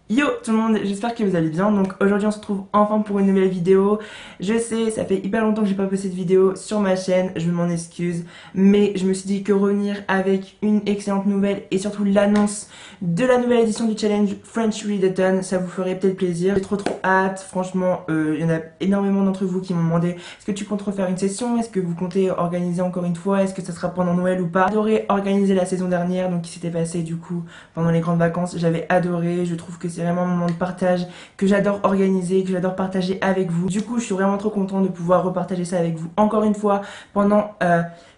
Yo tout le monde, j'espère que vous allez bien. Donc aujourd'hui on se retrouve enfin pour une nouvelle vidéo. Je sais, ça fait hyper longtemps que j'ai pas posté de vidéo sur ma chaîne, je m'en excuse, mais je me suis dit que revenir avec une excellente nouvelle et surtout l'annonce de la nouvelle édition du challenge French Readathon, ça vous ferait peut-être plaisir. J'ai trop hâte, franchement, il y en a énormément d'entre vous qui m'ont demandé est-ce que tu comptes refaire une session, est-ce que vous comptez organiser encore une fois, est-ce que ça sera pendant Noël ou pas. J'ai adoré organiser la saison dernière, donc qui s'était passé du coup pendant les grandes vacances, j'avais adoré, je trouve que c'est vraiment un moment de partage que j'adore organiser, que j'adore partager avec vous. Du coup, je suis vraiment trop contente de pouvoir repartager ça avec vous encore une fois pendant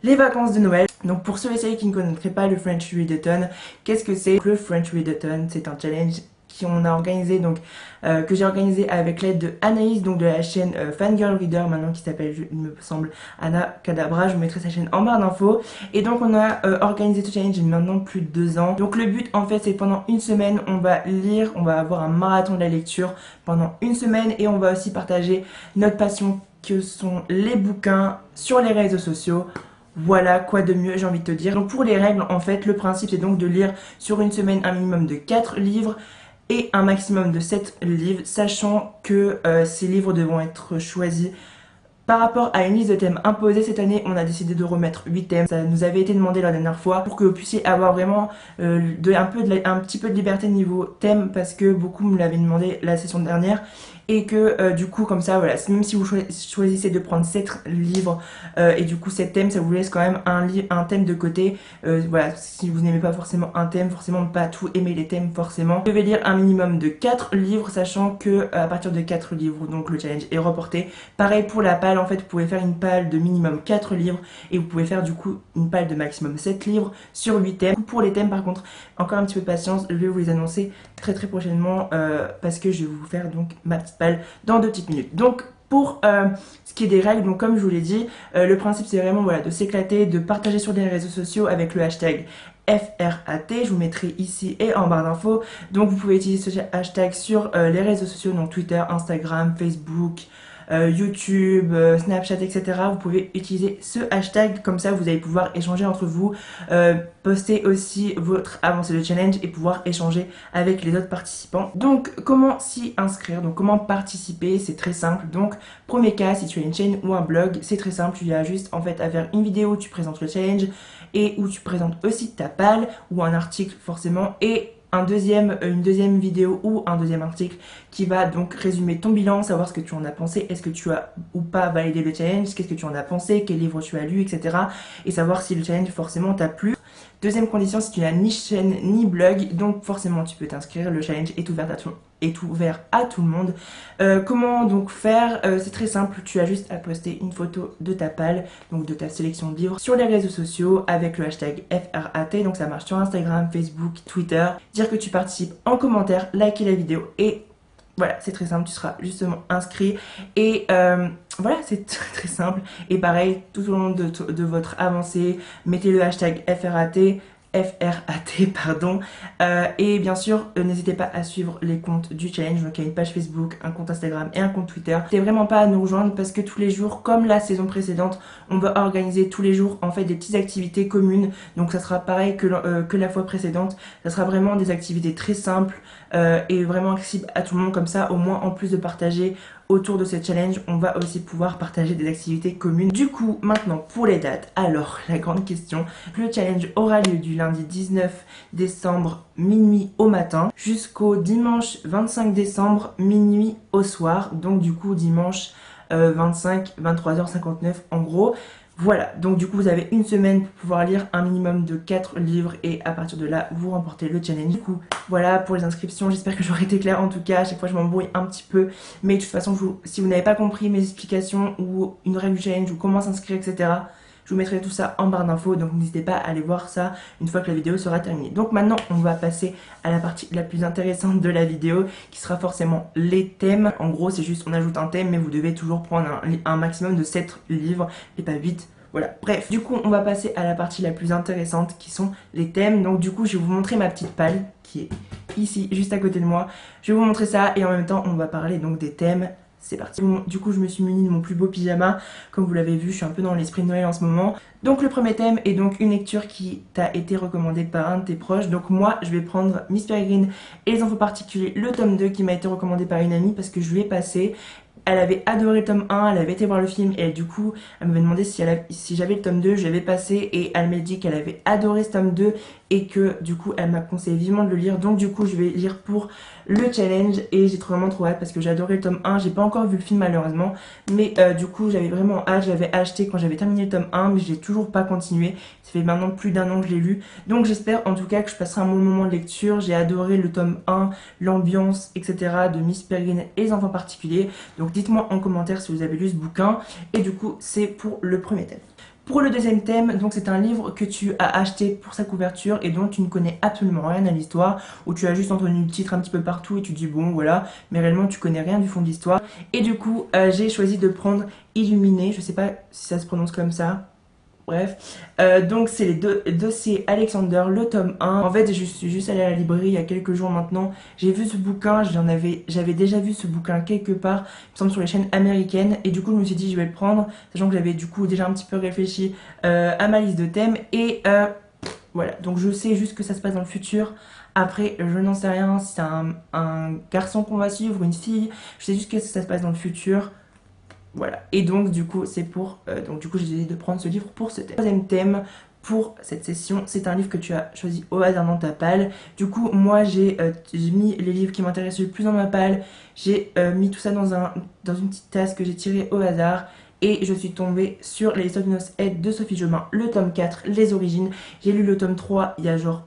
les vacances de Noël. Donc pour ceux et celles qui ne connaîtraient pas le French Readathon, qu'est-ce que c'est? Le French Readathon, c'est un challenge qu'on a organisé, donc que j'ai organisé avec l'aide de Anaïs, donc de la chaîne Fangirl Reader maintenant, qui s'appelle, il me semble, Anna Cadabra. Je vous mettrai sa chaîne en barre d'infos. Et donc on a organisé ce challenge il y a maintenant plus de 2 ans. Donc le but en fait c'est pendant une semaine on va lire, on va avoir un marathon de la lecture pendant une semaine, et on va aussi partager notre passion que sont les bouquins sur les réseaux sociaux. Voilà, quoi de mieux, j'ai envie de te dire. Donc pour les règles, en fait, le principe c'est donc de lire sur une semaine un minimum de 4 livres et un maximum de 7 livres, sachant que ces livres devront être choisis par rapport à une liste de thèmes imposée. Cette année, on a décidé de remettre 8 thèmes. Ça nous avait été demandé la dernière fois pour que vous puissiez avoir vraiment un petit peu de liberté niveau thème, parce que beaucoup me l'avaient demandé la session dernière. Et que du coup comme ça voilà, même si vous choisissez de prendre 7 livres et du coup 7 thèmes, ça vous laisse quand même un thème de côté. Voilà, si vous n'aimez pas forcément un thème, forcément pas tout aimer les thèmes forcément. Vous devez lire un minimum de 4 livres, sachant que à partir de 4 livres donc le challenge est reporté. Pareil pour la palle, en fait vous pouvez faire une palle de minimum 4 livres et vous pouvez faire du coup une palle de maximum 7 livres sur 8 thèmes. Pour les thèmes par contre, encore un petit peu de patience, je vais vous les annoncer très prochainement parce que je vais vous faire donc ma petite palle dans 2 petites minutes. Donc pour ce qui est des règles, donc comme je vous l'ai dit, le principe c'est vraiment voilà, de s'éclater, de partager sur les réseaux sociaux avec le hashtag FRAT, je vous mettrai ici et en barre d'infos. Donc vous pouvez utiliser ce hashtag sur les réseaux sociaux, donc Twitter, Instagram, Facebook, YouTube, Snapchat, etc. Vous pouvez utiliser ce hashtag, comme ça vous allez pouvoir échanger entre vous, poster aussi votre avancée de challenge et pouvoir échanger avec les autres participants. Donc comment s'y inscrire, donc comment participer, c'est très simple. Donc premier cas, si tu as une chaîne ou un blog, c'est très simple, tu as juste en fait à faire une vidéo où tu présentes le challenge et où tu présentes aussi ta palle ou un article forcément, et une deuxième vidéo ou un deuxième article qui va donc résumer ton bilan, savoir ce que tu en as pensé, est-ce que tu as ou pas validé le challenge, qu'est-ce que tu en as pensé, quel livre tu as lu, etc. Et savoir si le challenge forcément t'a plu. Deuxième condition, si tu n'as ni chaîne ni blog, donc forcément tu peux t'inscrire, le challenge est ouvert à tout le monde. Comment donc faire? C'est très simple, tu as juste à poster une photo de ta palle, donc de ta sélection de livres, sur les réseaux sociaux avec le hashtag FRAT, donc ça marche sur Instagram, Facebook, Twitter. Dire que tu participes en commentaire, liker la vidéo, et voilà, c'est très simple, tu seras justement inscrit. Et voilà, c'est très simple. Et pareil, tout au long de votre avancée, mettez le hashtag FRAT, pardon. Et bien sûr, n'hésitez pas à suivre les comptes du challenge. Donc il y a une page Facebook, un compte Instagram et un compte Twitter. N'hésitez vraiment pas à nous rejoindre, parce que tous les jours, comme la saison précédente, on va organiser tous les jours en fait des petites activités communes. Donc ça sera pareil que la fois précédente. Ça sera vraiment des activités très simples et vraiment accessibles à tout le monde. Comme ça, au moins, en plus de partager autour de ce challenge, on va aussi pouvoir partager des activités communes. Du coup, maintenant pour les dates, alors la grande question, le challenge aura lieu du lundi 19 décembre minuit au matin jusqu'au dimanche 25 décembre minuit au soir. Donc du coup dimanche 25, 23h59 en gros. Voilà, donc du coup vous avez une semaine pour pouvoir lire un minimum de 4 livres et à partir de là vous remportez le challenge. Du coup voilà pour les inscriptions, j'espère que j'aurai été claire. En tout cas à chaque fois je m'embrouille un petit peu, mais de toute façon si vous n'avez pas compris mes explications ou une règle du challenge ou comment s'inscrire, etc., je vous mettrai tout ça en barre d'infos, donc n'hésitez pas à aller voir ça une fois que la vidéo sera terminée. Donc maintenant on va passer à la partie la plus intéressante de la vidéo, qui sera forcément les thèmes. En gros c'est juste on ajoute un thème, mais vous devez toujours prendre un maximum de 7 livres et pas 8. Voilà, bref, du coup on va passer à la partie la plus intéressante, qui sont les thèmes. Donc du coup je vais vous montrer ma petite palle qui est ici juste à côté de moi. Je vais vous montrer ça et en même temps on va parler donc des thèmes c'est parti. Bon, du coup je me suis munie de mon plus beau pyjama, comme vous l'avez vu je suis un peu dans l'esprit de Noël en ce moment. Donc le premier thème est donc une lecture qui t'a été recommandée par un de tes proches. Donc moi je vais prendre Miss Peregrine et les enfants particuliers, le tome 2 qui m'a été recommandé par une amie parce que je lui ai passé. Elle avait adoré le tome 1, elle avait été voir le film et du coup elle m'avait demandé si j'avais le tome 2, je l'avais passé et elle m'a dit qu'elle avait adoré ce tome 2 et que du coup elle m'a conseillé vivement de le lire. Donc du coup je vais lire pour le challenge et j'ai vraiment trop hâte parce que j'ai adoré le tome 1, j'ai pas encore vu le film malheureusement, mais du coup j'avais vraiment hâte, je l'avais acheté quand j'avais terminé le tome 1 mais je l'ai toujours pas continué, ça fait maintenant plus d'1 an que je l'ai lu, donc j'espère en tout cas que je passerai un bon moment de lecture. J'ai adoré le tome 1, l'ambiance etc de Miss Peregrine et les enfants particuliers, donc dites-moi en commentaire si vous avez lu ce bouquin et du coup c'est pour le premier thème. Pour le deuxième thème, donc c'est un livre que tu as acheté pour sa couverture et dont tu ne connais absolument rien à l'histoire, où tu as juste entendu le titre un petit peu partout et tu dis bon voilà, mais réellement tu connais rien du fond de l'histoire. Et du coup j'ai choisi de prendre Illuminé, je sais pas si ça se prononce comme ça. Bref, donc c'est les deux dossiers Alexander, le tome 1. En fait, je suis juste allée à la librairie il y a quelques jours maintenant. J'ai vu ce bouquin, j'avais déjà vu ce bouquin quelque part, il me semble sur les chaînes américaines. Et du coup, je me suis dit, je vais le prendre, sachant que j'avais du coup déjà un petit peu réfléchi à ma liste de thèmes. Et voilà, donc je sais juste que ça se passe dans le futur. Après, je n'en sais rien si c'est un garçon qu'on va suivre ou une fille. Je sais juste que ça se passe dans le futur. Voilà, et donc du coup c'est pour donc du coup j'ai décidé de prendre ce livre pour ce thème. Troisième thème pour cette session, c'est un livre que tu as choisi au hasard dans ta palle. Du coup moi j'ai mis les livres qui m'intéressent le plus dans ma palle. J'ai mis tout ça dans une petite tasse que j'ai tirée au hasard. Et je suis tombée sur Les Histoires d'une noce aide de Sophie Jomain, le tome 4, Les Origines. J'ai lu le tome 3 il y a genre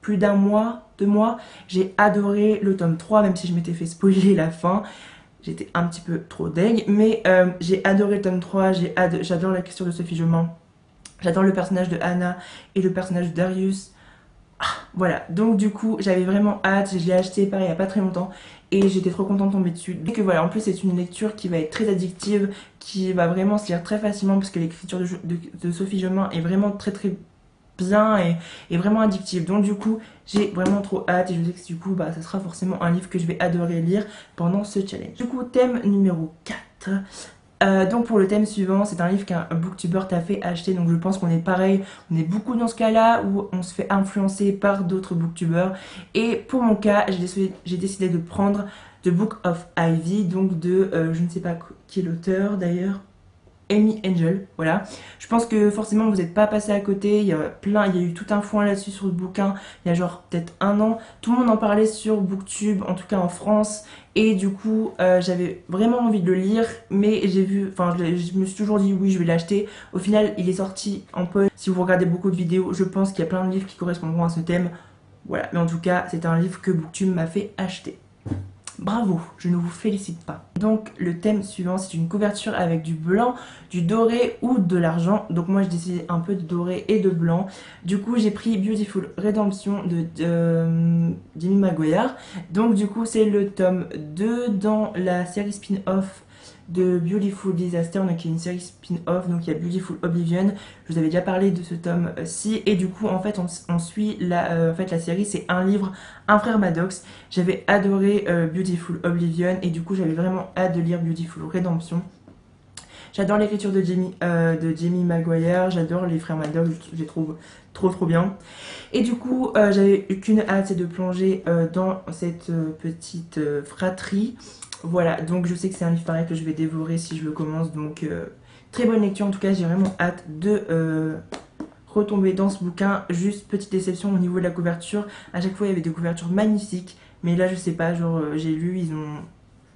plus d'1 mois, 2 mois. J'ai adoré le tome 3 même si je m'étais fait spoiler la fin. J'étais un petit peu trop deg, mais j'ai adoré le tome 3, j'adore la question de Sophie Jomain, j'adore le personnage de Anna et le personnage de Darius. Ah, voilà, donc du coup j'avais vraiment hâte, je l'ai acheté pareil il n'y a pas très longtemps et j'étais trop contente de tomber dessus. Et que voilà, en plus c'est une lecture qui va être très addictive, qui va vraiment se lire très facilement parce que l'écriture de Sophie Jomain est vraiment très bien et vraiment addictive. Donc du coup j'ai vraiment trop hâte et je sais que du coup bah, ça sera forcément un livre que je vais adorer lire pendant ce challenge. Du coup thème numéro 4. Donc pour le thème suivant, c'est un livre qu'un booktuber t'a fait acheter, donc je pense qu'on est pareil, on est beaucoup dans ce cas là où on se fait influencer par d'autres booktubers. Et pour mon cas, j'ai décidé de prendre The Book of Ivy, donc de je ne sais pas qui est l'auteur d'ailleurs, Amy Angel, voilà. Je pense que forcément vous n'êtes pas passé à côté, il y a eu tout un foin là-dessus sur le bouquin, il y a genre peut-être 1 an. Tout le monde en parlait sur Booktube, en tout cas en France, et du coup j'avais vraiment envie de le lire, mais je me suis toujours dit oui je vais l'acheter. Au final il est sorti en poche, si vous regardez beaucoup de vidéos, je pense qu'il y a plein de livres qui correspondront à ce thème, voilà. Mais en tout cas c'est un livre que Booktube m'a fait acheter. Bravo, je ne vous félicite pas. Donc le thème suivant, c'est une couverture avec du blanc, du doré ou de l'argent. Donc moi j'ai décidé un peu de doré et de blanc. Du coup j'ai pris Beautiful Redemption de Jamie Maguire. Donc du coup c'est le tome 2 dans la série spin-off de Beautiful Disaster, donc il y a une série spin-off, donc il y a Beautiful Oblivion. Je vous avais déjà parlé de ce tome-ci et du coup en fait on suit la série, c'est un livre, un frère Maddox. J'avais adoré Beautiful Oblivion et du coup j'avais vraiment hâte de lire Beautiful Redemption. J'adore l'écriture de Jamie Maguire, j'adore les frères Maddox, je les trouve trop bien. Et du coup, j'avais qu'une hâte, c'est de plonger dans cette petite fratrie. Voilà, donc je sais que c'est un livre pareil que je vais dévorer si je le commence, donc très bonne lecture. En tout cas, j'ai vraiment hâte de retomber dans ce bouquin. Juste petite déception au niveau de la couverture, à chaque fois il y avait des couvertures magnifiques, mais là je sais pas, genre j'ai lu,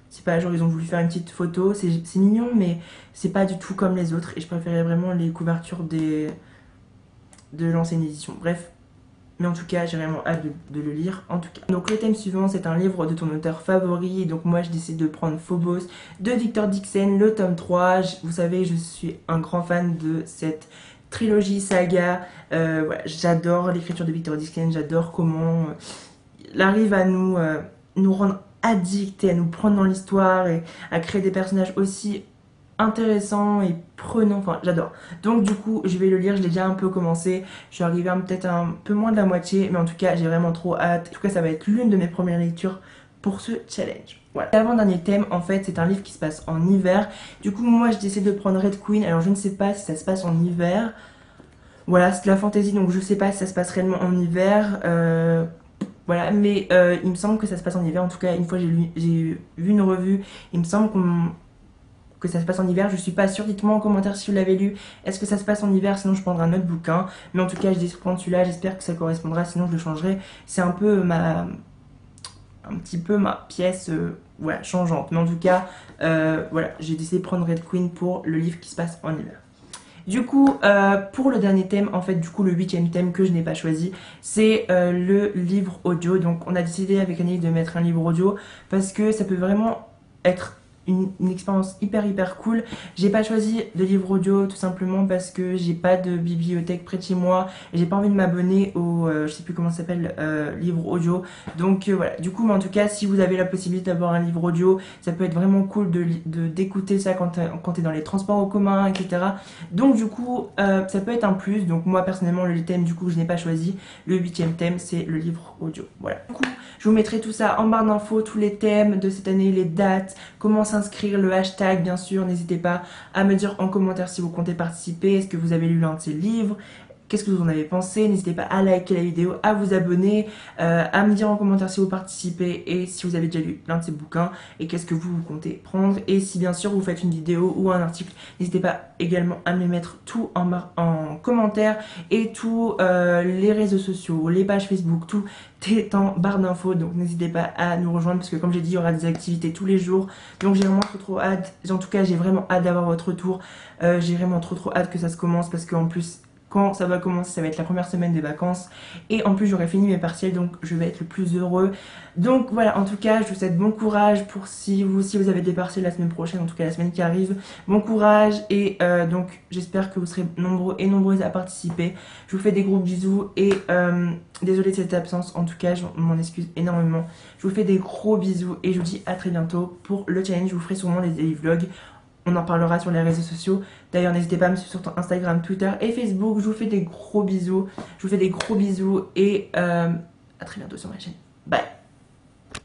c'est pas genre ils ont voulu faire une petite photo, c'est mignon mais c'est pas du tout comme les autres et je préférais vraiment les couvertures de l'ancienne édition. Bref, mais en tout cas j'ai vraiment hâte de le lire en tout cas. Donc le thème suivant, c'est un livre de ton auteur favori, donc moi je décide de prendre Phobos de Victor Dixon, le tome 3. Vous savez, je suis un grand fan de cette trilogie saga, voilà, j'adore l'écriture de Victor Dixon, j'adore comment il arrive à nous rendre addicts et à nous prendre dans l'histoire et à créer des personnages aussi intéressants et prenants, enfin j'adore. Donc du coup je vais le lire, je l'ai déjà un peu commencé, je suis arrivée à peut-être un peu moins de la moitié, mais en tout cas j'ai vraiment trop hâte. En tout cas ça va être l'une de mes premières lectures pour ce challenge. Voilà. L'avant-dernier thème, en fait, c'est un livre qui se passe en hiver. Du coup, moi, j'ai décidé de prendre Red Queen. Alors, je ne sais pas si ça se passe en hiver. Voilà, c'est de la fantasy, donc je sais pas si ça se passe réellement en hiver. Voilà, mais il me semble que ça se passe en hiver. En tout cas, une fois j'ai vu une revue, il me semble que ça se passe en hiver. Je suis pas sûre. Dites-moi en commentaire si vous l'avez lu. Est-ce que ça se passe en hiver? Sinon, je prendrai un autre bouquin. Mais en tout cas, je décide de prendre celui-là. J'espère que ça correspondra. Sinon, je le changerai. C'est un peu un petit peu ma pièce voilà, changeante. Mais en tout cas, voilà, j'ai décidé de prendre Red Queen pour le livre qui se passe en hiver. Du coup, pour le dernier thème, en fait, du coup, le 8e thème que je n'ai pas choisi, c'est le livre audio. Donc, on a décidé avec Annie de mettre un livre audio parce que ça peut vraiment être une expérience hyper cool. J'ai pas choisi de livre audio tout simplement parce que j'ai pas de bibliothèque près de chez moi et j'ai pas envie de m'abonner au je sais plus comment ça s'appelle livre audio. Donc voilà, du coup, mais en tout cas, si vous avez la possibilité d'avoir un livre audio, ça peut être vraiment cool d'écouter ça quand t'es dans les transports en commun, etc. Donc du coup, ça peut être un plus. Donc moi personnellement, le thème du coup je n'ai pas choisi. Le 8e thème, c'est le livre audio. Voilà. Du coup, je vous mettrai tout ça en barre d'infos, tous les thèmes de cette année, les dates, comment s'inscrire, le hashtag bien sûr. N'hésitez pas à me dire en commentaire si vous comptez participer. Est-ce que vous avez lu l'un de ces livres? Qu'est-ce que vous en avez pensé? N'hésitez pas à liker la vidéo, à vous abonner, à me dire en commentaire si vous participez et si vous avez déjà lu l'un de ces bouquins et qu'est-ce que vous comptez prendre. Et si bien sûr vous faites une vidéo ou un article, n'hésitez pas également à me mettre tout en commentaire et tous les réseaux sociaux, les pages Facebook, tout est en barre d'infos. Donc n'hésitez pas à nous rejoindre parce que comme j'ai dit, il y aura des activités tous les jours. Donc j'ai vraiment trop hâte. En tout cas, j'ai vraiment hâte d'avoir votre retour. J'ai vraiment trop hâte que ça se commence parce qu'en plus, quand ça va commencer, ça va être la première semaine des vacances et en plus j'aurai fini mes partiels, donc je vais être le plus heureux. Donc voilà, en tout cas je vous souhaite bon courage pour si vous avez des partiels la semaine prochaine, en tout cas la semaine qui arrive. Bon courage et donc j'espère que vous serez nombreux et nombreuses à participer. Je vous fais des gros bisous et désolée de cette absence, en tout cas je m'en excuse énormément. Je vous fais des gros bisous et je vous dis à très bientôt pour le challenge. Je vous ferai sûrement des daily vlogs. On en parlera sur les réseaux sociaux. D'ailleurs, n'hésitez pas à me suivre sur Instagram, Twitter et Facebook. Je vous fais des gros bisous. Je vous fais des gros bisous et à très bientôt sur ma chaîne. Bye!